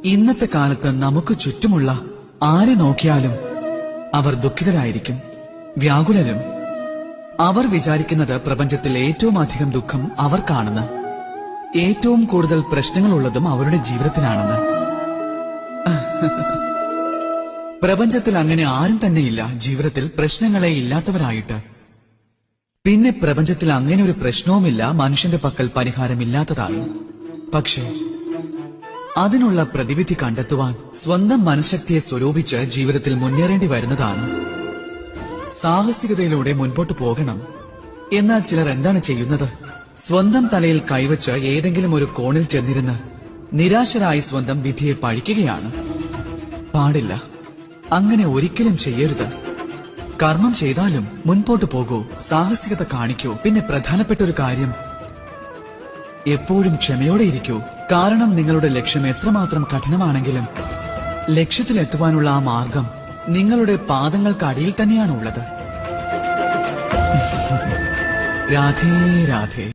ഇന്നത്തെ കാലത്ത് നമുക്ക് ചുറ്റുമുള്ള ആരെ നോക്കിയാലും അവർ ദുഃഖിതരായിരിക്കും, വ്യാകുലരും. അവർ വിചാരിക്കുന്നത് പ്രപഞ്ചത്തിൽ ഏറ്റവും അധികം ദുഃഖം അവർക്കാണെന്ന്, ഏറ്റവും കൂടുതൽ പ്രശ്നങ്ങളുള്ളതും അവരുടെ ജീവിതത്തിലാണെന്ന്. പ്രപഞ്ചത്തിൽ അങ്ങനെ ആരും തന്നെയില്ല ജീവിതത്തിൽ പ്രശ്നങ്ങളെ ഇല്ലാത്തവരായിട്ട്. പിന്നെ പ്രപഞ്ചത്തിൽ അങ്ങനെ ഒരു പ്രശ്നവുമില്ല മനുഷ്യന്റെ പക്കൽ പരിഹാരമില്ലാത്തതായി. പക്ഷേ അതിനുള്ള പ്രതിവിധി കണ്ടെത്തുവാൻ സ്വന്തം മനഃശക്തിയെ സ്വരൂപിച്ച് ജീവിതത്തിൽ മുന്നേറേണ്ടി വരുന്നതാണ്. സാഹസികതയിലൂടെ മുൻപോട്ട് പോകണം. എന്നാൽ ചിലർ എന്താണ് ചെയ്യുന്നത്? സ്വന്തം തലയിൽ കൈവച്ച് ഏതെങ്കിലും ഒരു കോണിൽ ചെന്നിരുന്ന് നിരാശരായി സ്വന്തം വിധിയെ പഴിക്കുകയാണ്. പാടില്ല, അങ്ങനെ ഒരിക്കലും ചെയ്യരുത്. കർമ്മം ചെയ്താലും മുൻപോട്ട് പോകൂ, സാഹസികത കാണിക്കൂ. പിന്നെ പ്രധാനപ്പെട്ട ഒരു കാര്യം, എപ്പോഴും ക്ഷമയോടെ ഇരിക്കൂ. കാരണം നിങ്ങളുടെ ലക്ഷ്യം എത്രമാത്രം കഠിനമാണെങ്കിലും ലക്ഷ്യത്തിലെത്തുവാനുള്ള ആ മാർഗം നിങ്ങളുടെ പാദങ്ങൾക്കടിയിൽ തന്നെയാണുള്ളത്. രാധേ രാധേ.